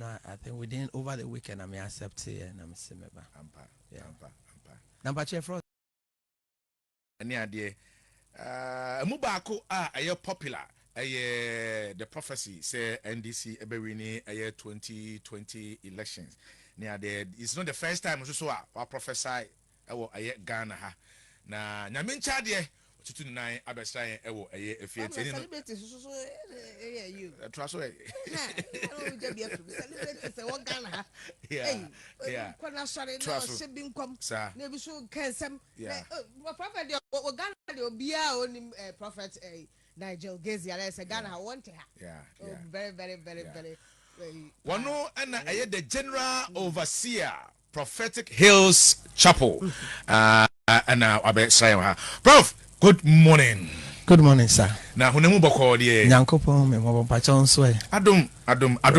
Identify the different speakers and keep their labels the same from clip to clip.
Speaker 1: I think within over the weekend I may accept it and I'm saying
Speaker 2: Ampa.
Speaker 1: Number chair for
Speaker 2: Any idea? Mubako are popular. The prophecy say NDC ebewini 2020 elections. It's not the first time so I prophesy Ghana ha. Na nyamincha de 229 abesai ewo efiet any
Speaker 3: celebrate so you
Speaker 2: trust
Speaker 3: way celebrate say what Ghana
Speaker 2: yeah
Speaker 3: kwana sare na se bi nkom na bi so kansam prophet de Ghana de obia onim prophet Nigel Gasie ala say Ghana want
Speaker 2: yeah
Speaker 3: very
Speaker 2: one no and the general overseer Prophetic Hills Chapel and abesai Prof. Good morning.
Speaker 1: Good morning, sir.
Speaker 2: Na hunemu boko de
Speaker 1: Nyankopon me mo pa chon so e.
Speaker 2: Adum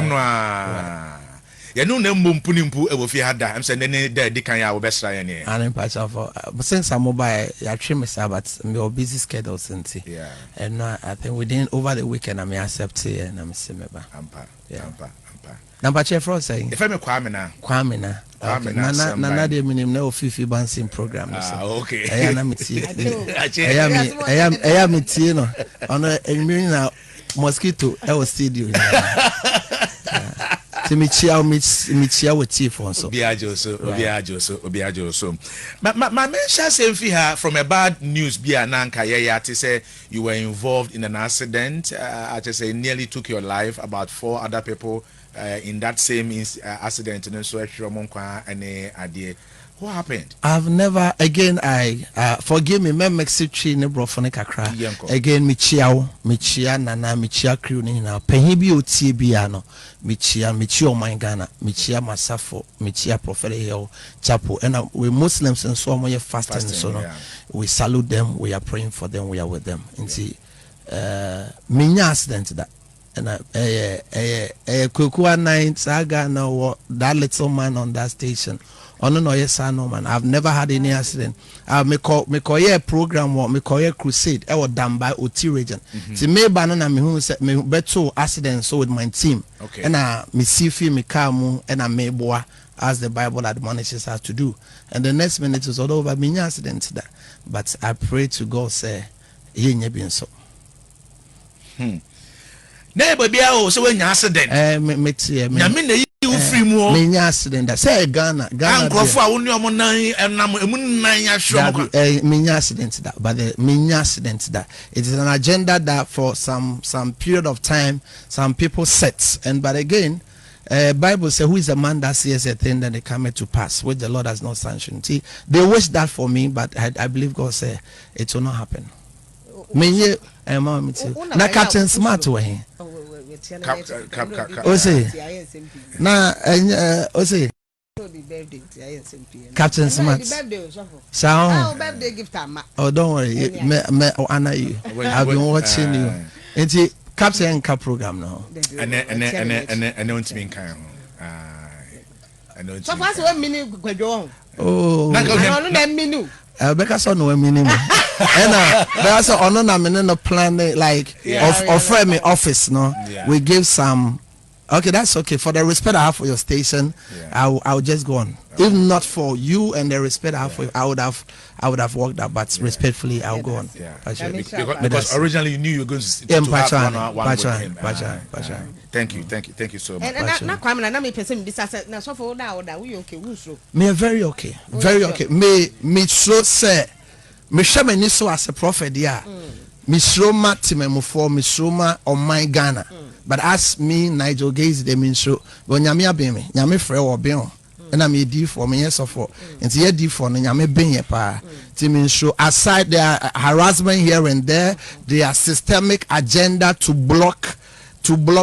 Speaker 2: no a. Ye no na mbompu nimpu e wo fi hada. Am say ne de kan ya wo besra ye ne.
Speaker 1: Anan pa chon for. But since I'm mobile, ya trim me sir, but me busy schedule since.
Speaker 2: Yeah.
Speaker 1: And I think within over the weekend I may accept it and I'm saying
Speaker 2: Ampa.
Speaker 1: Number chair for saying.
Speaker 2: If I me Kwame na.
Speaker 1: Nana de minim na ofifi bansing program
Speaker 2: so. Okay.
Speaker 1: Eya na metie. Eya metie no. Ono enwiri na mosquito e was studio. Ti michia with chief also.
Speaker 2: Obiajo so. My mention say fi from a bad news bia na nka ye to say you were involved in an accident. I just say nearly took your life. About 4 other people in that same accident and so what happened?
Speaker 1: I've never again forgive me me mexitri ne brofone kakra again michia nana michia crew ni na panyi bi otie bia no michia oman Ghana michia masafo michia Prophetic Hill Chapel and we Muslims and so on we fasting so no we salute them, we are praying for them, we are with them nti minya accident that and Kweku Annan saga no that little man on that station. Oh no, yes, no man. I've never had any accident. Me call program or me call crusade. I was done by OT region. See me banana me who said me beto accident so with my team.
Speaker 2: Okay.
Speaker 1: And me see me car mu and I me boa as the Bible admonishes us to do. And the next minute was all over me accident that. But I pray to God say he ain't been so.
Speaker 2: Neighbor be so when accident.
Speaker 1: Me free mu me accident say Ghana
Speaker 2: Nkrofo a woni omo nan enam emu nan ya hwe
Speaker 1: me accident that but the me accident that it is an agenda that for some period of time some people set and but again Bible says who is the man that says a thing that they come to pass which the Lord has not sanctioned. See, they wish that for me but I believe God said it will not happen. Me na Captain Smart we Captain Smart.
Speaker 3: birthday gift
Speaker 1: oh don't worry me honor you. I've been watching you. It's Captain Cap program now.
Speaker 2: And don't mean kan
Speaker 3: so fast 1 minute gbejo
Speaker 1: oh
Speaker 3: na minu
Speaker 1: because so no minimum and there's on no plan like of me office no we give some okay that's okay for the respect I have for your station I'll just go on if not for you and the respect I have for you I would have worked out but respectfully I'll go on
Speaker 2: because originally you knew you were going to one thank you so much
Speaker 3: and na kwame na me person bisa na so for that we okay wusro
Speaker 1: me very okay me so say me hwe mani so as a prophet there me sroma timemufo me sroma on my Ghana but as me Nigel Gasie they mean so but nyame abem me nyame frɛ wo ben and I'm a D for me yes for and see a D for nyame ben ye pa ti mean so aside their harassment here and there systemic agenda to block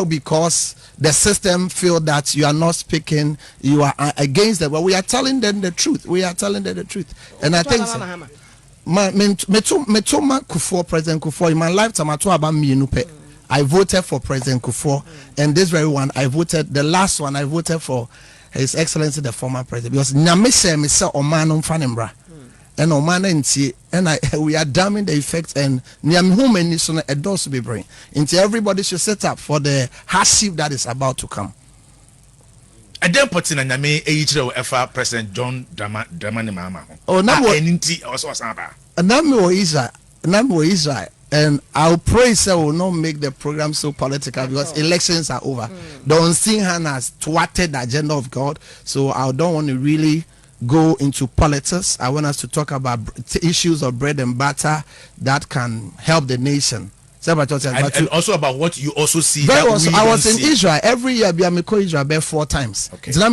Speaker 1: because the system feel that you are not speaking, you are against them. But we are telling them the truth. And I think President Kufuor in my lifetime I voted for President Kufuor and this very one the last one I voted for His Excellency the former president because Nyame me say Oman Fanembra. And we are damning the effects and a dose be bring into everybody should set up for the hardship that is about to come.
Speaker 2: then put in a name efa President John Dramani Mama.
Speaker 1: Oh, now
Speaker 2: also Saba.
Speaker 1: And now Israel. And I'll pray so will not make the program so political because elections are over. Don't see Hannah has thwarted the agenda of God. So I don't want to really go into politics. I want us to talk about issues of bread and butter that can help the nation.
Speaker 2: And also about what you also see.
Speaker 1: I was in Israel every year. I go Israel about 4 times. Okay. Tel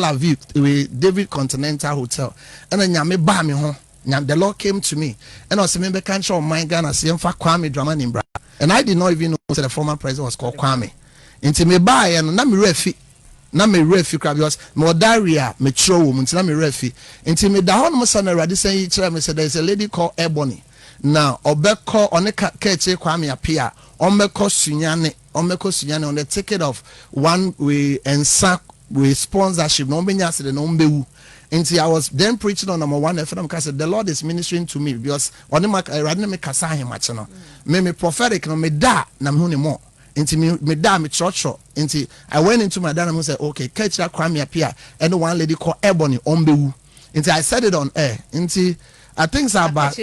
Speaker 1: Aviv, with David Continental Hotel, and then I me home. The Lord came to me, and I was saying, "Country of my Ghana, see Kwame Dramani Mbra," and I did not even know that the former president was called Kwame. Until me buy and na me refi because me diarrhea me throw until na me refi. Until me da hon mo say na radi say me say there is a lady called Ebony. Now obeko one keche Kwame apia. Omeko sunyane on the ticket of one we ensa with sponsorship. No be nyase the no mbewu. And see, I was then preaching on number 1 FM because the Lord is ministering to me because on the rather me kasa him much no. Me prophetic no me da na me huni more. Into me da me church. Into I went into my dad and said, okay, catch that Kwame appear and one lady called Ebony Ombewu. Into I said it on air. Into I think it's about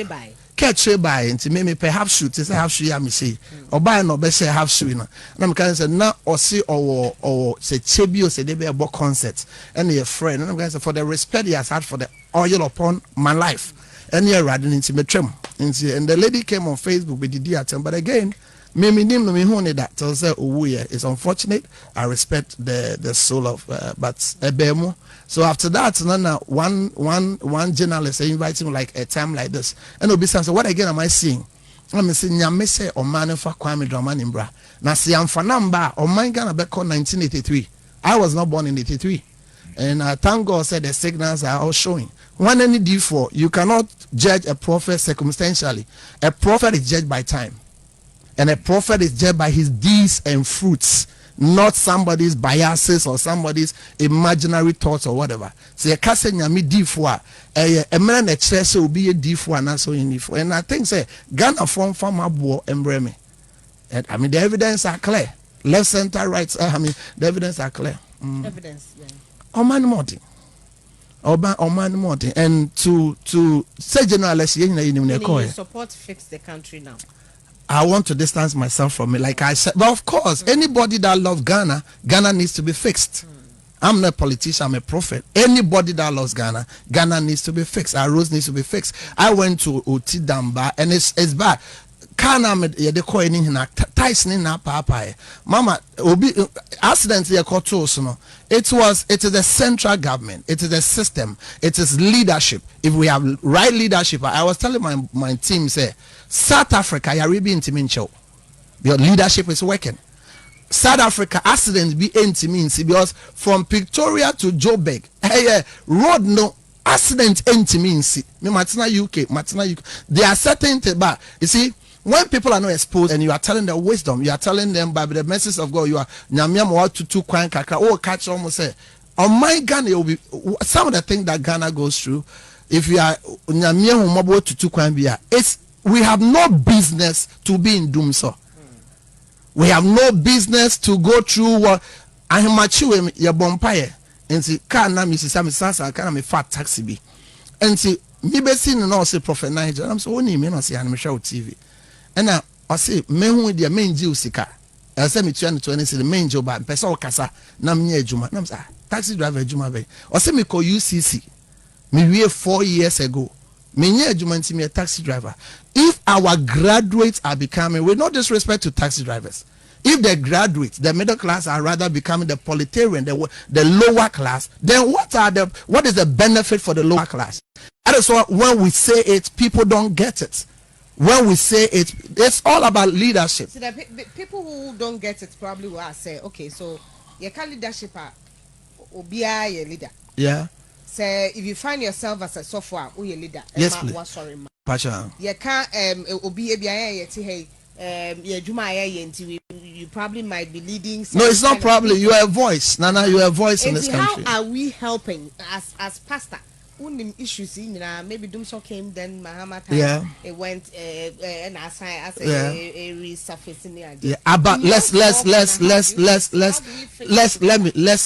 Speaker 1: catch by into me perhaps shoot is half shoe ya me say or buy no be say half shoe na I'm kind of say na or see or say chebio say they be a book concert and your friend and I'm going to say for the respect he has had for the oil upon my life and you're riding into me trim and the lady came on Facebook with the dear but again me nim me who that so say oh yeah it's unfortunate. I respect the soul of but ebemo. So after that, one journalist invited me like a time like this. And Obi say, what again am I seeing? I'm saying, "Nyame say o man fa Kwame Dramani Mbra." Na see am for number o man Ghana be called 1983. I was not born in 83. And thank God said the signals are all showing. One any D4, you cannot judge a prophet circumstantially. A prophet is judged by time. And a prophet is judged by his deeds and fruits. Not somebody's biases or somebody's imaginary thoughts or whatever. So a cousin yami D4, a man that says will be a D4 and also in D4. And I think say Ghana from Abo and Breme. And I mean the evidence are clear. Left, center, right. I mean the evidence are clear.
Speaker 3: Evidence, yeah.
Speaker 1: Oman Morty. And to say general
Speaker 3: you support fix the country now.
Speaker 1: I want to distance myself from it, like I said. But of course, anybody that loves Ghana needs to be fixed. I'm not a politician, I'm a prophet. Anybody that loves Ghana needs to be fixed. Our roads needs to be fixed. I went to Oti Damba and it's bad. Kana me de ko eni hina Tyson na papa mama obi accident here no. It is the central government, it is the system, it is leadership. If we have right leadership, I was telling my team say South Africa yaribi intimincho. Your leadership is working. South Africa accidents be intimincy because from Pretoria to Joburg road no accident intimincy. Me Matina UK. There are certain but you see when people are not exposed and you are telling them wisdom, you are telling them by the message of God, you are catch almost say on my Ghana will be some of the things that Ghana goes through. If you are it's we have no business to be in doom so. We have no business to go through what I am mature your bompire and see can na Mrs. Sasa can me fat taxi be and see me be seen and also Prophet Nigel. I'm so only me no see and show TV. And I say me who the main Jew sika. I say me 2020 the main job but person kasa na me ejuma. Na say taxi driver ejuma be. I say me call UCC. Me we 4 years ago. Me nye ejuma nti me a taxi driver. If our graduates are becoming, with no disrespect to taxi drivers, if the graduates, the middle class are rather becoming the proletarian, the lower class, then what is the benefit for the lower class? That is why when we say it, people don't get it. When we say it, it's all about leadership.
Speaker 3: So the people who don't get it probably will say, okay, so you can leadership obia your leader.
Speaker 1: Yeah.
Speaker 3: Say if you find yourself as a software, who your leader?
Speaker 1: Yes, please.
Speaker 3: You can't obi hey you probably might be leading.
Speaker 1: No, it's not probably. You are a voice. Nana, you are a voice in this country.
Speaker 3: How are we helping as pastor? unim issues maybe Dumso came, then Mahama it went and as a resurfacing the idea.
Speaker 1: Yeah, but let's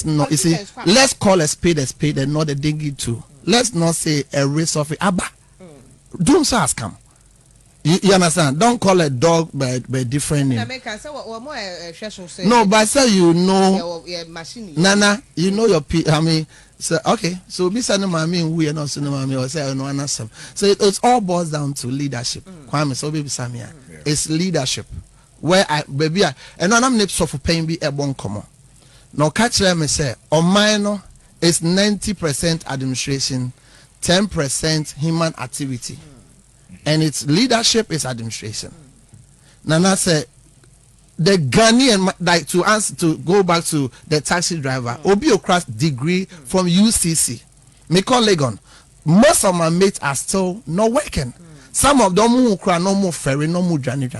Speaker 1: no, you see, let's call a spade and not a dingy too. Let's not say a race of it. Abba, Dumso has come. You understand? Don't call a dog by different name. No, but say you know, Nana, you know your I mean, so okay. So be saying mommy, we are not saying mommy, or say no answer. So it all boils down to leadership. Kwame, so baby Samia, it's leadership. Where I baby, and I'm not so for pain be a bon common. Now catch them and say, on mine is 90% administration, 10% human activity. And its leadership is administration. Nana said, the Ghanaian, like to answer, to go back to the taxi driver, Obiokra's degree from UCC, Meko Legon. Most of my mates are still not working. Some of them who cry no more ferry, no more journey.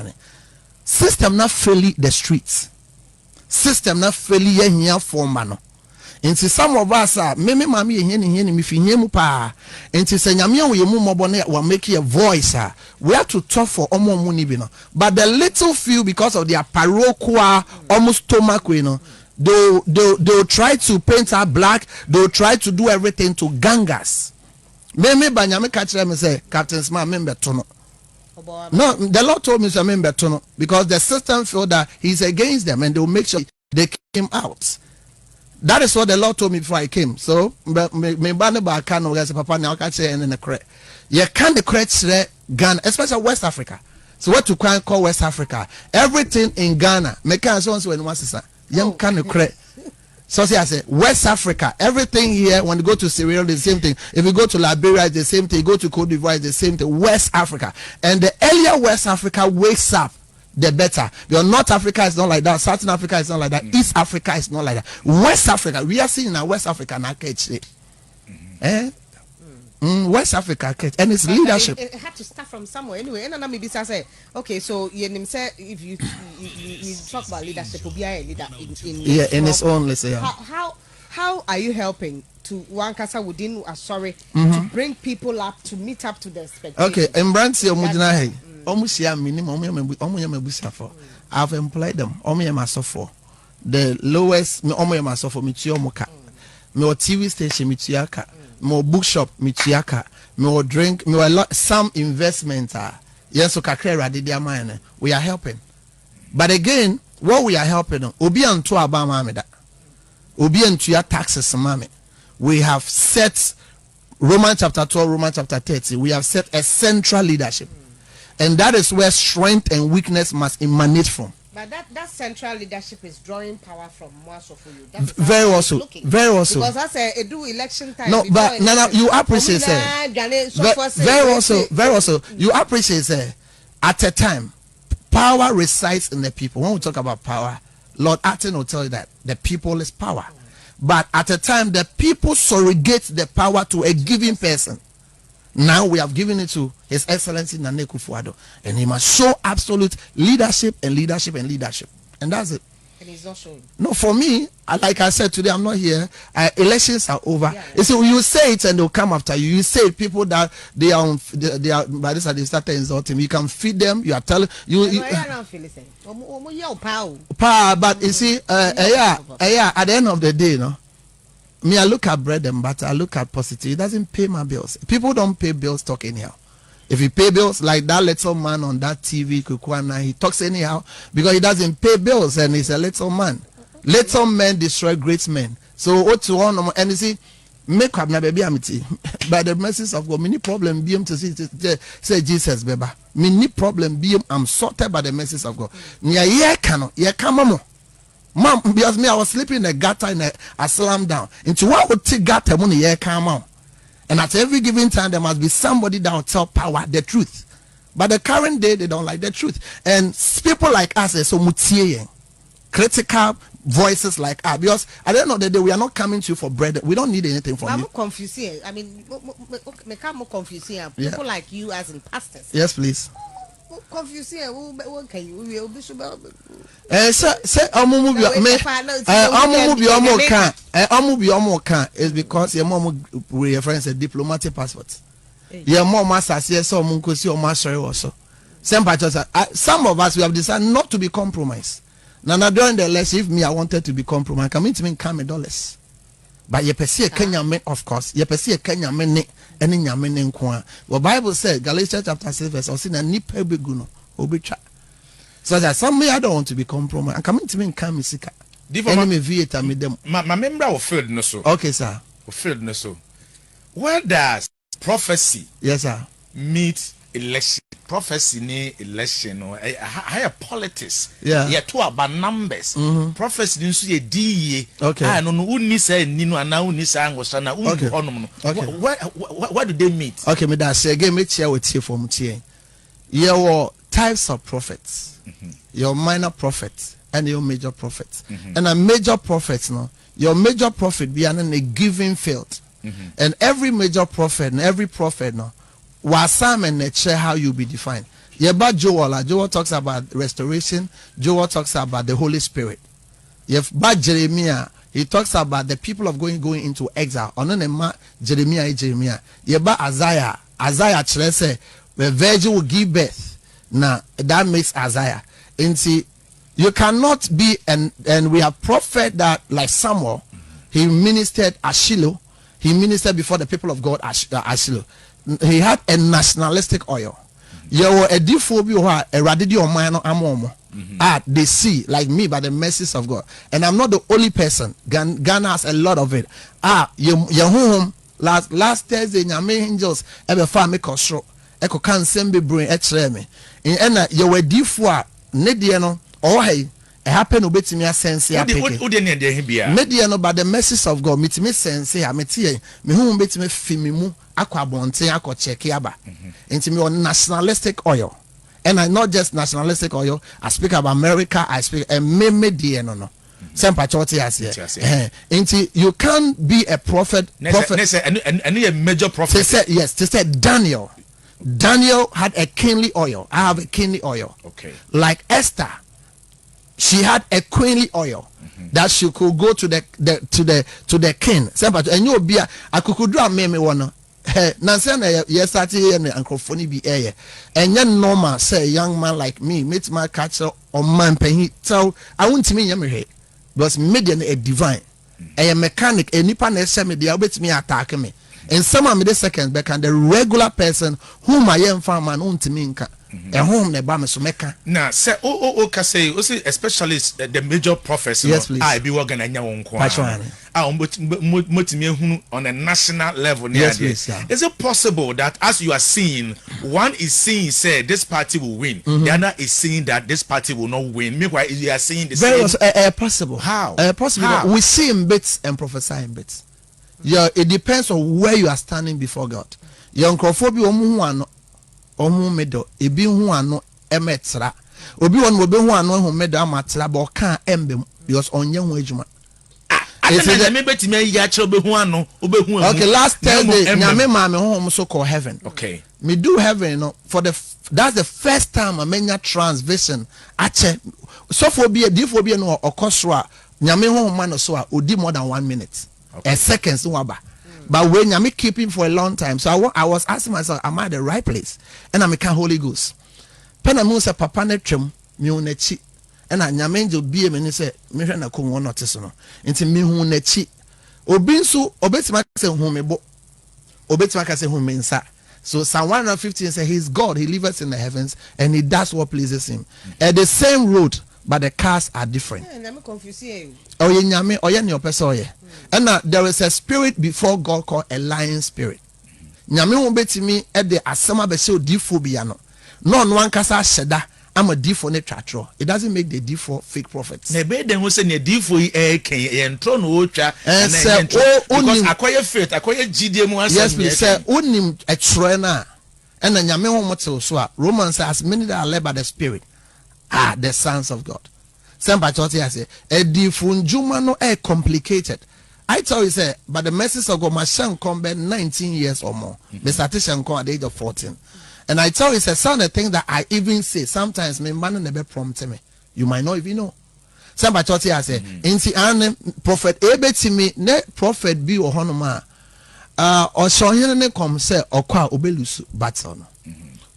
Speaker 1: System not fairly the streets. System not fairly here for mano. Into some of us are meme mami here me fi here mu pa. Into say nyame we mu mobone will make a voice. We have to talk for omo money bi no. But the little few, because of their parochial almost stomach, you know, they'll try to paint her black. They'll try to do everything to gang us. Meme banyame catch them and say Captain Smart member tono. No, the Lord told me to member tono because the system feel that he's against them and they'll make sure they came out. That is what the Lord told me before I came. So, me bane ba kan no guys papa na ka che en ne kre. Ye kan the kre Ghana, especially West Africa. So what to call West Africa? Everything in Ghana, me kan so when one sister. Yam kan the kre. So see I say West Africa, everything here when you go to Sierra Leone the same thing. If you go to Liberia it's the same thing, you go to Cote d'Ivoire it's the same thing. West Africa. And the earlier West Africa wakes up, the better. Because North Africa is not like that, Southern Africa is not like that, East Africa is not like that. West Africa, we are seeing in West Africa now West Africa and its leadership.
Speaker 3: It had to start from somewhere anyway. And then maybe say, okay, so you say if you talk about leadership, will be a leader
Speaker 1: in its own, let's say.
Speaker 3: How are you helping to one casa within to bring people up to meet up to the expectations?
Speaker 1: Okay, Embrancy Omudina almost here minimum I've employed them. For the lowest for Michiomoka. More TV station Michiaka, more bookshop Michiaka, more drink, more some investment yes, so kakre we are helping. But again, what we are helping Obi and to Abamameda. Obi and to your taxes, mami. We have set Romans chapter 12, Romans chapter 30. We have set a central leadership. And that is where strength and weakness must emanate from.
Speaker 3: But that central leadership is drawing power from most of you.
Speaker 1: Very also.
Speaker 3: Because that's a do election time.
Speaker 1: No, but Nana, you appreciate very also. You appreciate at a time, power resides in the people. When we talk about power, Lord Aten will tell you that the people is power. But at a time, the people surrogate the power to a given person. Now we have given it to His Excellency Nana Akufo-Addo, and he must show absolute leadership and leadership and leadership, and that's it.
Speaker 3: And he's not showing.
Speaker 1: No, for me, like I said today, I'm not here. Elections are over. So you say it and they'll come after you. You say people that they are by this time they started insulting. You can feed them. You are telling you. Power, but you see, at the end of the day, no. Me, I look at bread and butter. I look at positive. It doesn't pay my bills. People don't pay bills talk anyhow. If you pay bills like that little man on that TV, Kweku, he talks anyhow because he doesn't pay bills and he's a little man. Little men destroy great men. So what to one and you see, make up na baby amity. By the mercies of God, many problem be to say Jesus, baby. Many problem be I'm sorted by the mercies of God. Yeah, come Mom, because me, I was sleeping in the gutter and I slammed down. Into what would take gutter money here come out? And at every given time, there must be somebody that will tell power the truth. But the current day, they don't like the truth. And people like us are so mutiye, critical voices like us. Because at the end of the day, we are not coming to you for bread. We don't need anything from you.
Speaker 3: I'm confusing. I mean, more confusing. People like you as in pastors.
Speaker 1: Yes, please.
Speaker 3: confusing what can you will be so
Speaker 1: say omo bi me omo bi omo kan omo bi omo kan is because your mom with your friends a diplomatic passport. Your mom masters yes omo nkosi omo asori also. Some of us we have decided not to be compromised. Now during the lesson, if me I wanted to be compromised, come into me $10. But ye perceive Kenya men, of course, ye perceive Kenya men any nyamen in Kwa. Well, Bible said Galatians chapter 6 verse or sin and nipe beguno obicha. So that some me I don't want to be compromised. And coming to me come sika. Enemy vieta me them.
Speaker 2: My member of field no so.
Speaker 1: Okay, sir.
Speaker 2: Field no so. Where does prophecy
Speaker 1: yes sir
Speaker 2: meet election? Prophecy ni election or higher politics.
Speaker 1: Yeah
Speaker 2: two about numbers. Prophecy nso ye die.
Speaker 1: Okay.
Speaker 2: No unni say ninu ana unni say angosha na unni honom. Where do they meet?
Speaker 1: Okay, me that say again me share with you from tie. Your types of prophets. Your minor prophets and your major prophets. And a major prophet no, your major prophet be in a given field. And every major prophet and every prophet no was some and share how you be defined. Yeba Joel talks about restoration. Joel talks about the Holy Spirit. Yeba Jeremiah, he talks about the people of going into exile. Ononema Jeremiah. Yeba Isaiah say the virgin will give birth. Now that makes Isaiah. And see, you cannot be and we have prophet that like Samuel, he ministered at Shiloh. He ministered before the people of God at Shiloh. He had a nationalistic oil. You were a dephobia, a radidio minor amomo. They see like me by the mercies of God. And I'm not the only person. Ghana has a lot of it. Your home last Thursday, your angels ever found me costro. Echo can send me bring extra me. And you were defua, Nediano, or hey. It happened to me a sense here. Mediano by the mercies of God, meet me sense here, me whom bet me fimimu, aqua bonte, aqua check yaba. Into me on nationalistic oil. And I not just nationalistic oil, I speak about America, I speak a mediano no. Some patriotic as here. Into you can't be a prophet.
Speaker 2: And a major prophet.
Speaker 1: They said yes, they said Daniel. Daniel had a kingly oil. I have a kingly oil.
Speaker 2: Okay.
Speaker 1: Like Esther. She had a queenly oil that she could go to the king. And you be I could do a meme one. Nansana yesterday and Uncle be air. And young normal say young man like me meet my catcher or man pay so I want to mean yammy because median a divine. A mechanic a nippon semi the albeit me attack me. And some of the seconds back and the regular person whom I am farm and own to me. Home ne ba me so meka
Speaker 2: na say say especially the major prophets
Speaker 1: yes, please.
Speaker 2: I be working anya won ko motimi on a national level
Speaker 1: yes, please, yeah.
Speaker 2: Is it possible that as you are seeing one is saying say this party will win the other is saying that this party will not win meanwhile you are saying the
Speaker 1: very
Speaker 2: same
Speaker 1: possible
Speaker 2: how
Speaker 1: possible how? We see in bits and prophesy in bits yeah it depends on where you are standing before God your uncrophobia omu omu medo ebi hu ano emetra obi won obi hu ano hu medo amatra ba oka embem because onye hu adwuma okay last Thursday nyame ma me hu so call heaven
Speaker 2: okay
Speaker 1: me do heaven no for that's the first time I menya transvision ache so for be a diphobia no okosro nyame hu ma no so a odi more than 1 minute a seconds no aba. But when I'm keeping for a long time, so I was asking myself, am I at the right place? And I'm a Holy Ghost. Penamu sa papa netrim mi unechi. And I nyamenjo be me say me hwe na ko won notice no. Nti mi hu nechi. Obi nso obetima se hu me bo. Obetima ka se hu me nsa. So Psalm 115 says he's God, he lives in the heavens and he does what pleases him. At the same road, but the cars are different.
Speaker 3: I'm confusing.
Speaker 1: Oh, nyame, oh, your person. And there is a spirit before God called a lion spirit. Nyame won't bet me at the asama besho diphobia no. No one kasa sheda. I'm a D for netratro. It doesn't make the D for fake prophets.
Speaker 2: Nebe den who say ne D for entro no cha and because acquire faith, acquire GDM was
Speaker 1: yes, please say unim a trainer and then nyame won't so Romans says many that are led by the spirit are the sons of God. Some patriotic I say a D for Juma no complicated. I tell you, say, but the message of God, my son come back 19 years or more. The statistician come at the age of 14. And I tell you, it's some of the things that I even say. Sometimes me man never prompt me. You might not even know. Somebody thought I say, "Inti Annan prophet ebetimi ne prophet bi ohonoma." Or so ne come say okwa obelusu battle no.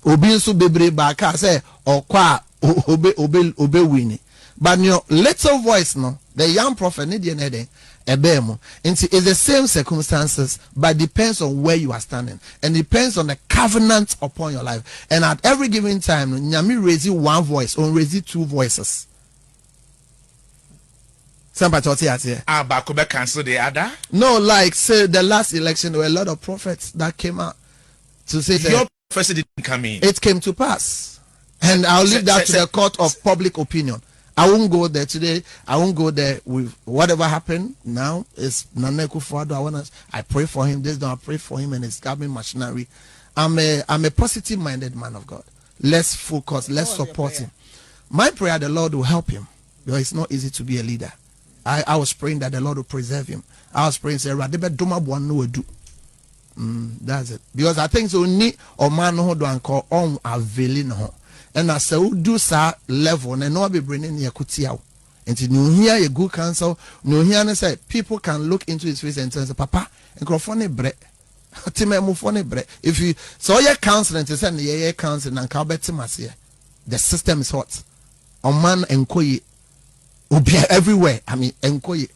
Speaker 1: Obi nso bebre ba ka say okwa obe wini. But your little voice no, the young prophet need ebe mo. It's the same circumstances, but depends on where you are standing and depends on the covenant upon your life. And at every given time, nyami raise one voice or raise two voices. Somebody here.
Speaker 2: Bakobe cancel the other.
Speaker 1: No, like say the last election, there were a lot of prophets that came out to say
Speaker 2: your prophecy didn't come in.
Speaker 1: It came to pass, and I'll leave that to the court of public opinion. I won't go there today. I won't go there with whatever happened now. It's Nigel Kweku. I pray for him. This don't I pray for him and his government machinery. I'm a positive minded man of God. Let's focus. Let's support him. My prayer, the Lord will help him. Because it's not easy to be a leader. I was praying that the Lord will preserve him. I was praying, say, that's it. Because I think so need or man who don't call on availing her. And I say, do sa level and no be bringing your kutia. And you hear a good counsel, no hear and say people can look into his face and say, Papa, and go for bread. If you so your counseling to send your counseling and the system is hot. A man and koi everywhere. I mean enkoye.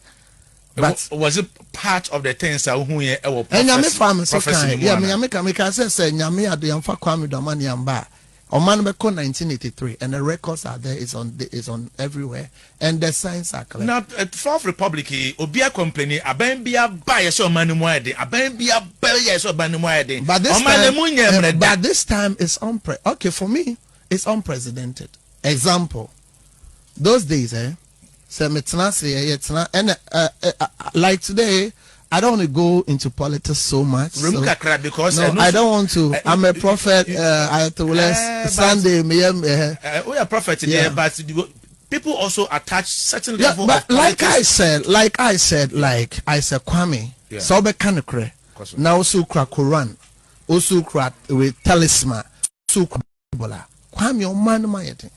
Speaker 1: But
Speaker 2: was it part of the things that who here our
Speaker 1: prophecy? Yeah, me can say nyame ade yamfa kwame domani amba. Oman beko 1983 and the records are there. It's on everywhere and the signs are clear.
Speaker 2: Now at Fourth Republic, Obia complaining abembia buy so many more day. Abembia buy so many more day.
Speaker 1: But this time it's okay for me. It's unprecedented. Example, those days, like today, I don't want to go into politics so much.
Speaker 2: Because
Speaker 1: I don't want to. I'm a prophet. I told Sunday. We
Speaker 2: are prophet today, but people also attach certain level.
Speaker 1: But like I said, Kwame. So be kanukre. Now also kra Quran, also kra with talisman, also kra Bola. Kwame o man mayete.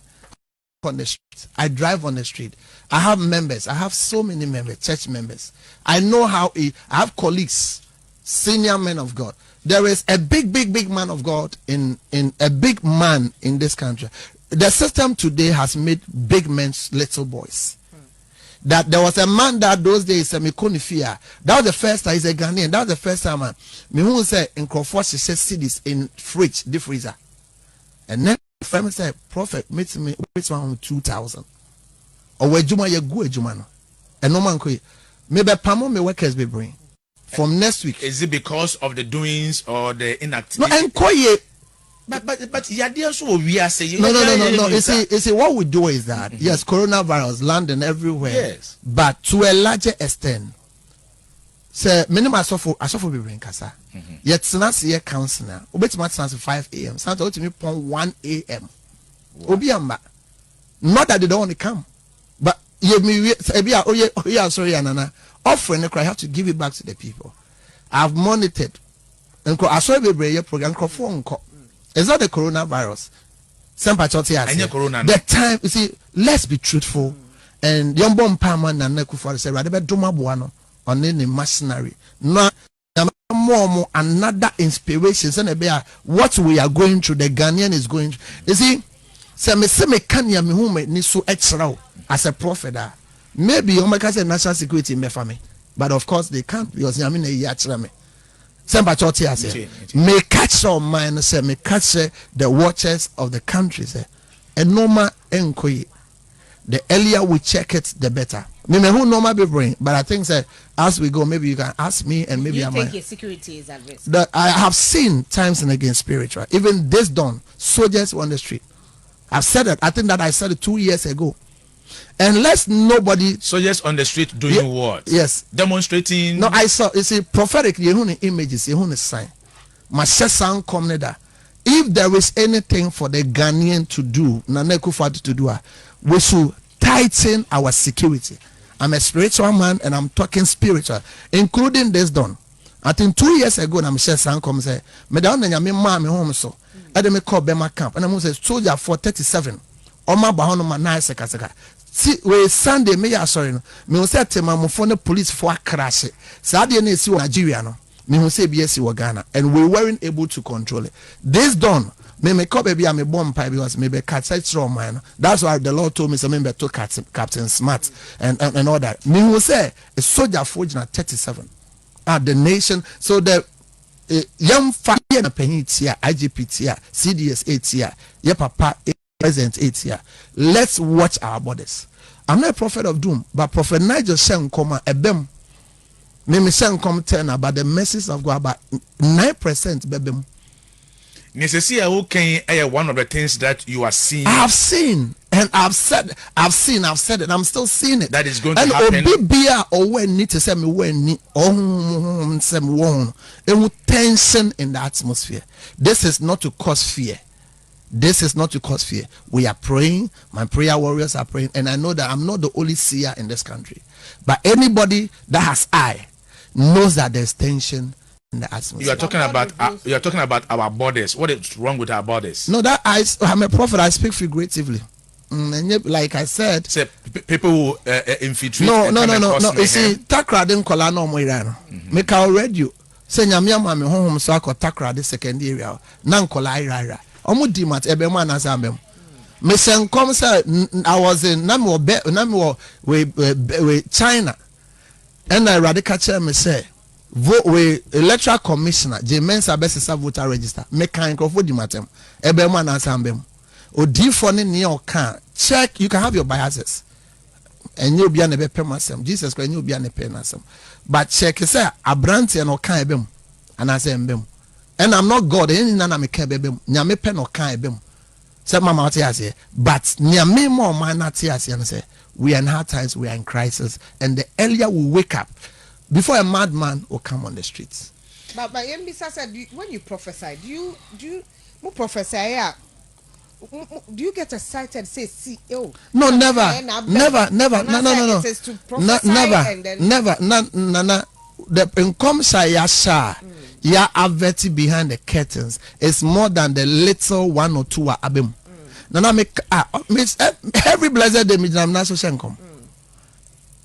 Speaker 1: On the street, I drive on the street. I have members. I have so many members, church members. I know how I have colleagues, senior men of God. There is a big man of God in a big man in this country. The system today has made big men little boys. That there was a man that those days Mikonifia. That was the first time he's a Ghanaian. That was the first time man. Me who say in Crawford she said cities in fridge, the freezer. And then friend said, Prophet, meet me which one 2,000. Or where Juma ye go Juma no. And no man could maybe Pamo me workers be bring from next week.
Speaker 2: Is it because of the doings or the inactivity?
Speaker 1: No, and koye.
Speaker 2: But yeah, so we are saying
Speaker 1: no. You see, what we do is that yes, coronavirus landing everywhere.
Speaker 2: Yes,
Speaker 1: but to a larger extent, say minimum asofo be bring kasa. Yet tonight here counselor. Obeti mat 5 a.m. Santa to me 1 a.m. Obiamba. Not that they don't want to come, but sorry, Anana. Offering, I have to give it back to the people. I've monitored. And I saw a program called it's not the coronavirus. The time, you see, let's be truthful. And young bomb Paman and Nekufa said, rather Doma Buano on any machinery. Not more another inspiration. What we are going through, the Ghanaian is going through. You see, as a prophet, maybe you say national security in my family, but of course they can't because I mean me. May catch your mind, say, may catch the watchers of the country, say, and normal enquiry. The earlier we check it, the better. Me who normal be bring, but I think that as we go, maybe you can ask me, and maybe
Speaker 3: you think your security is at risk.
Speaker 1: That I have seen times and again spiritual. Even this dawn, soldiers on the street. I've said it. I think that I said it 2 years ago. Unless nobody
Speaker 2: soldiers on the street doing what?
Speaker 1: Yes,
Speaker 2: demonstrating.
Speaker 1: No, I saw. You see, prophetically, you have images, you have sign. My sound come that if there is anything for the Ghanaian to do, Nanekufat to do, we should tighten our security. I'm a spiritual man, and I'm talking spiritual, including this done. I think 2 years ago, I'm sure sound come say, "Me down and me home so." ade me call Bema camp and I say soldier for 37 Oma bahono ma na seka see we Sunday me ya sorry no me ho say temamfo ne police for crash sa de na esi wo Nigeria no me ho say BSC wo Ghana and we weren't able to control it. This done me call baby am bomb pipe because me be catch strong man. That's why the Lord told me some member to Captain Smart and all that. Me ho say a soldier for 37 the nation so the young fire na penny tia IGP tia CDS 8 tia ye papa present 8 tia. Let's watch our borders. I'm not a prophet of doom, but Prophet Nigel shen come ebem me shen come 10 about the message of God about 9% bebem.
Speaker 2: One of the things that you are seeing.
Speaker 1: I've seen and I've said it. I'm still seeing it.
Speaker 2: That is going to happen.
Speaker 1: And or when need to say me when need tension in the atmosphere. This is not to cause fear. This is not to cause fear. We are praying. My prayer warriors are praying, and I know that I'm not the only seer in this country. But anybody that has eye knows that there's tension.
Speaker 2: You are talking about our borders. What is wrong with our borders?
Speaker 1: No, that I'm a prophet. I speak figuratively. Like I said,
Speaker 2: say people who infiltrate.
Speaker 1: No. You see, Takra didn't call no more Iran. Make our radio. Say nyamia mami home so akọ Takra the second area. Nan kola ira. Omo di mat ebe man asambem. Me sen come say I was in Namo with China. And I radical chair me say vote with electoral commissioner James Abesisa voter register me kan crofo di matem ebe man asambem odi for ne ne o kan check. You can have your biases and you be an ebe pemasem Jesus Christ you be an penasem but check say abrante no kan ebem and I say mbem and I'm not God any na me kan ebem nyame pe no kan ebem say mama what you say but nyame more man na tia say and say we are in hard times, we are in crisis, and the earlier we wake up before a madman will come on the streets.
Speaker 3: But Mbisa said, when you prophesy, do you prophesy? Yeah. Do you get excited and say, see, oh?
Speaker 1: No, never. No. Never. The income shayasha, ya aveti behind the curtains is more than the little 1 or 2 abim. Nana make every blessed day, I'm not so shenkom.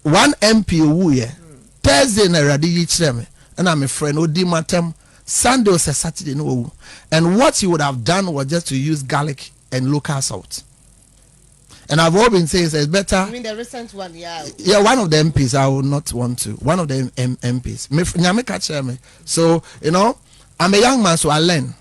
Speaker 1: 1 MP woo ye. Thursday na ready each them and I'm a friend Odi Matem Sunday was a Saturday no and what he would have done was just to use garlic and local salt. And I've always been saying it's better.
Speaker 3: I mean the recent one, yeah.
Speaker 1: Yeah, one of the MPs I would not want to. One of the MPs. So, you know, I'm a young man, so I learn.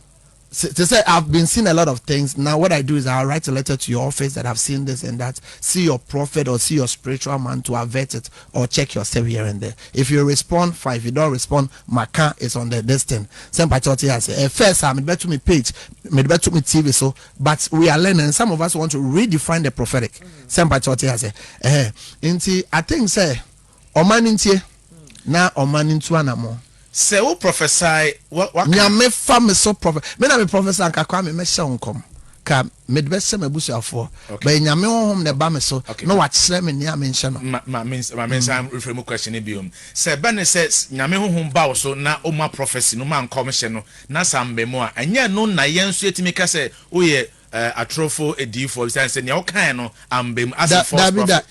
Speaker 1: To say I've been seeing a lot of things. Now what I do is I'll write a letter to your office that I've seen this and that. See your prophet or see your spiritual man to avert it or check yourself here and there. If you respond, fine. If you don't respond, my car is on the distance. Same party has first I'm better to me page, better to me TV. So, but we are learning. Some of us want to redefine the prophetic. Same party has I think say Oman intie na Oman into anamo.
Speaker 2: Say who prophesy what
Speaker 1: nyame fa me so prophet me na me prophesy anka kwa me hye nkom ka me de be se mabusu afo ba nyame honhom ne ba me so no wa kire me nia me hye no
Speaker 2: ma means I'm referring question e biom say ba ne says nyame honhom ba wo so na o ma prophecy no ma nkom hye no na sambe mu a anya no na yenso etimi ka say o ye atrofo edifo say ne o kan no ambem as a false prophet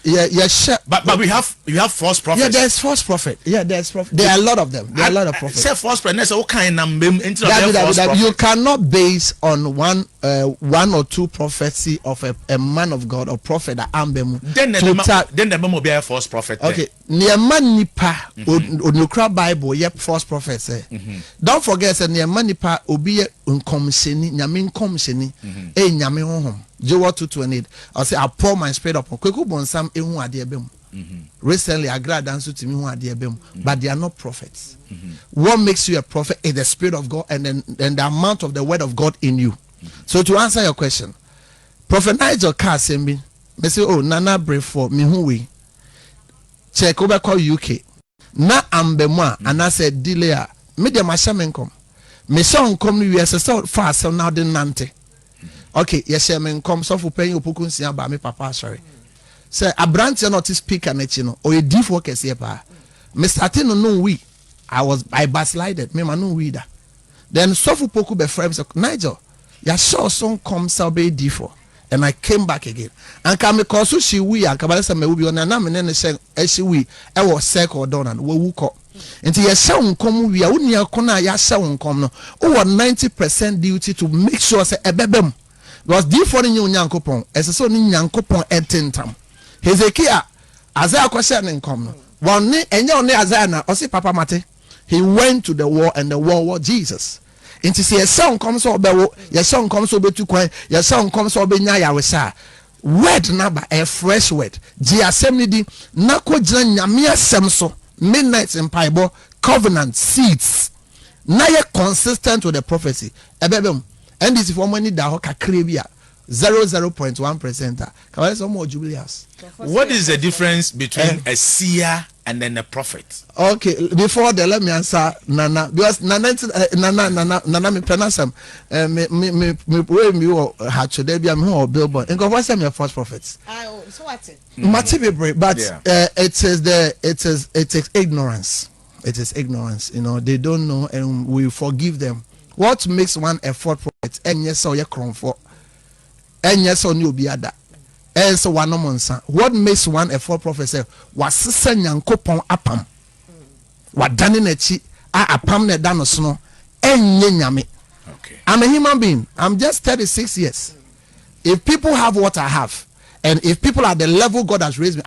Speaker 2: but we have false prophets.
Speaker 1: Yeah, there's false prophet. Yeah, there's prophet. There are a lot of them. There are a lot of prophets.
Speaker 2: Say false prophet say o kan ambem into the
Speaker 1: you cannot base on one or two prophecy of a man of God or prophet that ambem
Speaker 2: then the memo be a false prophet.
Speaker 1: Okay, niema nipa onukra Bible ye false prophet say. Don't forget say niema nipa obi nkomsheni nyame nkomsheni nyame honhom Joel 2:28 I say I pour my spirit upon Kweku bonsam ehu ade ebem. Recently I grad dance to me hu ade ebem but they are not prophets. What makes you a prophet is the spirit of God and then the amount of the word of God in you. So to answer your question, Prophet Nigel Kasembi me say oh nana pray for me hu we check over call UK na ambemwa and I said delay me dem ahyemenkom me so nkom no wiase so fast now the nante. Okay, yes, I mean, come so for paying your pokun about me, papa. Sorry, say a branch not to speak an etchino or a deep workers here. Mr. Atino no we I backslided, me no reader. Then so for poku be friends of Nigel. ya show son come sabe D4 and I came back again and come because she we akabale say me will be on na me ne she she we e was circle down and we wuko nti ya sha nkom wi a woni akona ya sha nkom no o 90% duty to make sure say ebebem because D4 ni nyankopon ese so ni nyankopon ententam Hezekiah Isaiah kwese ne nkom no one enye one Isaiah na o say papa mate he went to the war and the war was Jesus. Inti se yesa nkom so obewo yesa nkom so obetu kwan yesa nkom so obenya yawesa word number a fresh word ji asem ni di na ko gina nyame asem so midnight in Bible covenant seeds na ye consistent with the prophecy ebebem and this for money da ho kakre bia 0.1%. Kawale so more jubilees.
Speaker 2: What is the difference between a seer and then a prophet?
Speaker 1: Okay, before that, let me answer Nana because Nana me penasam me had to there be a billboard. And what's your first prophets?
Speaker 3: So what?
Speaker 1: But it is ignorance. It is ignorance. You know, they don't know, and we forgive them. What makes one a fourth prophet? And yes, so you comfort. And yes, on you be other. And so one monsa. What makes one a fourth prophet say? Was send yankopon apam. What done in a chi apam ne danosno. And yenyame.
Speaker 2: Okay.
Speaker 1: I'm a human being. I'm just 36 years. If people have what I have, and if people are the level God has raised me,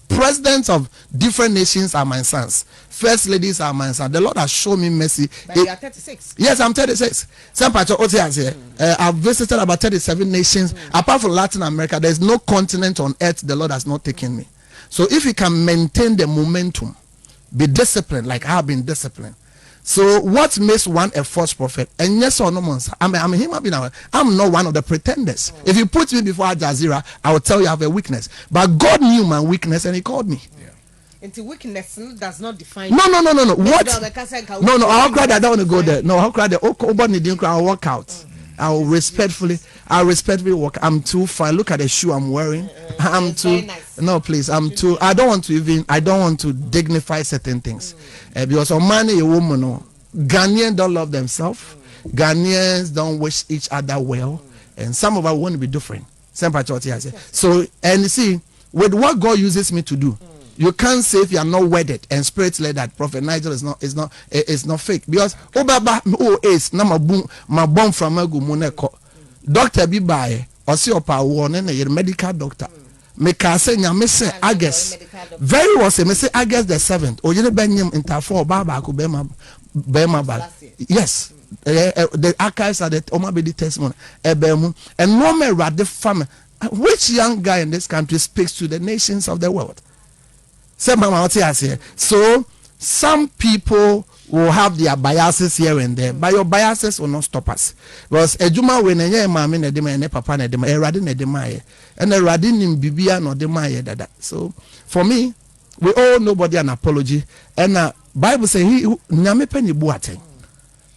Speaker 1: presidents of different nations are my sons. First ladies are my sons. The Lord has shown me mercy.
Speaker 3: But you are 36.
Speaker 1: Yes, I'm 36. I've visited about 37 nations. Apart from Latin America, there's no continent on earth the Lord has not taken me. So if you can maintain the momentum, be disciplined like I have been disciplined. So what makes one a false prophet? And yes or no, I'm a human being. I'm not one of the pretenders. If you put me before Al Jazeera, I will tell you I have a weakness. But God knew my weakness and He called me.
Speaker 3: Into weakness does not define.
Speaker 1: No. What? No. I'll cry. I don't want to go there. No, I'll cry. I'll walk out. I'll respectfully walk. I'm too fine. Look at the shoe I'm wearing. I'm too. Nice. No, please. I'm too. I don't want to dignify certain things. Because on money, a woman, no. Ghanaians don't love themselves. Ghanaians don't wish each other well, and some of us want to be different. So, and you see, with what God uses me to do. You can't say if you are not wedded and spirit led that Prophet Nigel is not fake because is na my born from Muneko. Doctor be by or see one and a medical doctor. Make us say Mr. August. Very well say Mr. August the 7th. Or you Benyam in Tafo Baba Bema. Yes. The archives are the Omabedi testimony. And no man rather family. Which young guy in this country speaks to the nations of the world? So some people will have their biases here and there, but your biases will not stop us. Because ejuma when enye mama na dem ene papa na dem erade na dem aye and erade nim bibia no dem aye dada. So for me, we owe nobody an apology, and Bible say he nyame pani buaten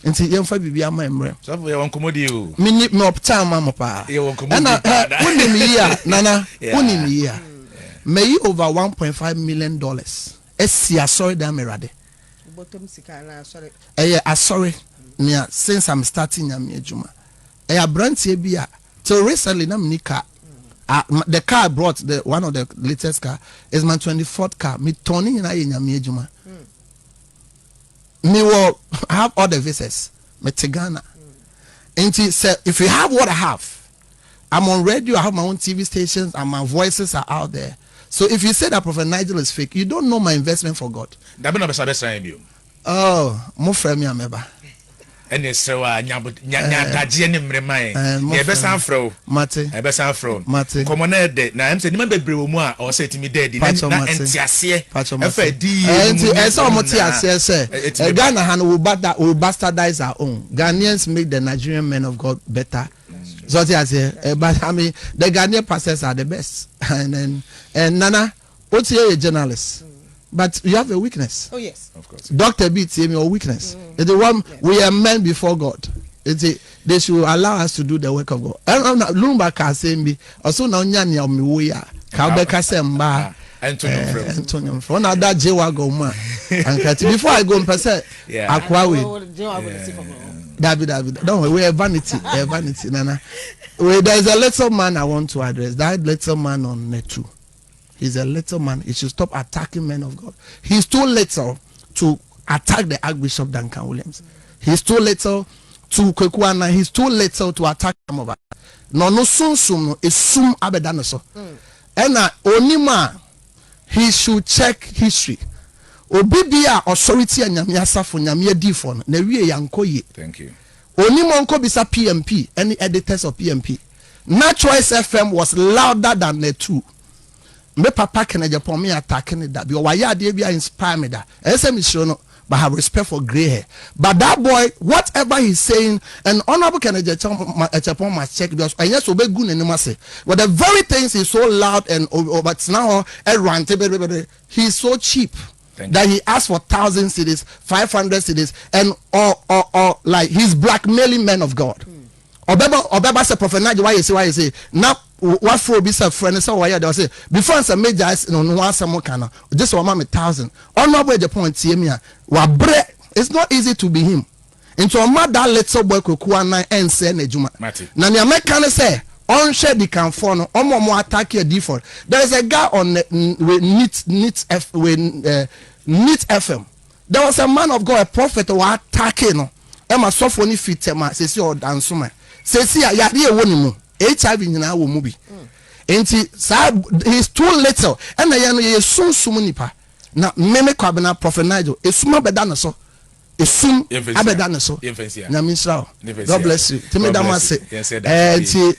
Speaker 1: nti yemfa bibia ma emre
Speaker 2: so we won komodi o
Speaker 1: me opta ma pa
Speaker 2: ye won komodi
Speaker 1: unim here nana unim here may over $1.5 million. Sorry, damn erade.
Speaker 3: Bottom sikana sorry.
Speaker 1: Sorry. Nia since I'm starting yami ejuma. Brand bia. So recently na car. The car I brought, one of the latest car is my 24th car. Me turning na yami ejuma. Me will have all the visas. Me Tigana. And he said, if you have what I have, I'm on radio. I have my own TV stations, and my voices are out there. So if you say that Prophet Nigel is fake, you don't know my investment for God. Oh, more friend me ameba.
Speaker 2: And it's so nyadaji ni mremai. Ebesan fro.
Speaker 1: Mate.
Speaker 2: Ebesan fro.
Speaker 1: Mate.
Speaker 2: Komone de na emse ni membe brewo mu a o say timi dead na entiase.
Speaker 1: Efe di. Enti so mo ti ase say. Ghana han will bastardize our own. Ghanaians make the Nigerian men of God better. So but I mean the Ghanaian pastors are the best. And Nana, what's a journalist? But you have a weakness.
Speaker 3: Oh yes,
Speaker 2: of course.
Speaker 1: Doctor beats him your weakness. It's the one we are men before God. They should allow us to do the work of God. And Lumba can say me also now nyanya omiwoya. Kabeka semba. Antonio from now that Jewa go man. And before I go and say Akwawe. David. Don't worry, we're vanity. Vanity, Nana. There's a little man I want to address. That little man on NET2. He's a little man. He should stop attacking men of God. He's too little to attack the Archbishop Duncan Williams. He's too little to Kweku Annan. He's too little to attack some of us. No sum is sum abedanaso. And onima, he should check history. Obibia authority and nyamiasa for nyamia difon. Newie yankoye.
Speaker 2: Thank you.
Speaker 1: Onimonko bisa PMP. Any editors of PMP. Natural FM was louder than NET2. Me papa can Agyapong me attacking that. Because why ya dey inspire me that. SM is sure no, but have respect for grey hair. But that boy, whatever he's saying, and honorable can Agyapong must check because and yes, obey good and say. But the very things is so loud and but now he's so cheap. That he asked for 1,000 cities, 500 cities, and or like he's blackmailing men of God. Obeba say Prophet Nigel, why you say now what for be say friend so why they say before some major no one some kind just 1,000 honorable the point here me it's not easy to be him into a mother little boy Kweku Annan and say nejuma na the American say on share the can for no omo attack your default. There is a guy on NET FM. There was a man of God, a prophet who attacking no Emma sophoni fit ma say or dance man say ya dey woni mu HIV nyina wo mu bi enti he's too little and na ye sunsum nipa na meme kwabena Prophet Nigel esuma beda no so esum abeda no so na misra God bless you timi da ma say enti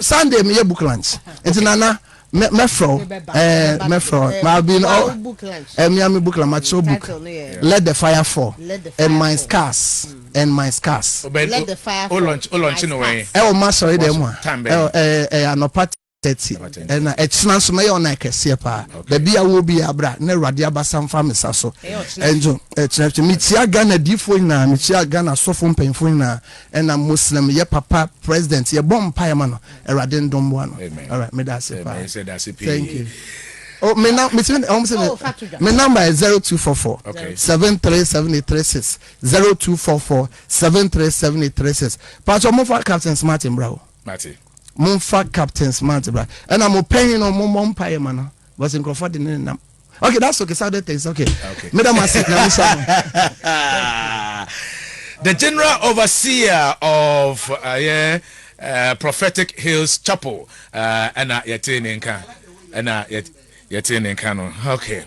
Speaker 1: Sunday me book lunch enti nana me from I've been all me book la macho book let the fire fall and my scars let the fire fall launch no way ma sorry dem anopa 30 and it's not so on like a pa the bia will be abra na rade abasam famisa so enjo to meet ya Ghana difo na meet ya Ghana sofo mpenfo na and Muslim ye papa president ye bom pa ma no rade ndom bo no all right me that say pa thank you. Oh, my number is 0244 737836 0244 737836. Pastor Mofa Captain Martin Brown.
Speaker 2: Martin.
Speaker 1: Monfa Captain Smart, bra. And I'm paying on Mom Pie, man. Was in Crawford in them. Okay, that's okay. So that is okay. Madam,
Speaker 2: the general overseer of Prophetic Hills Chapel, and Yatin Kano. Okay.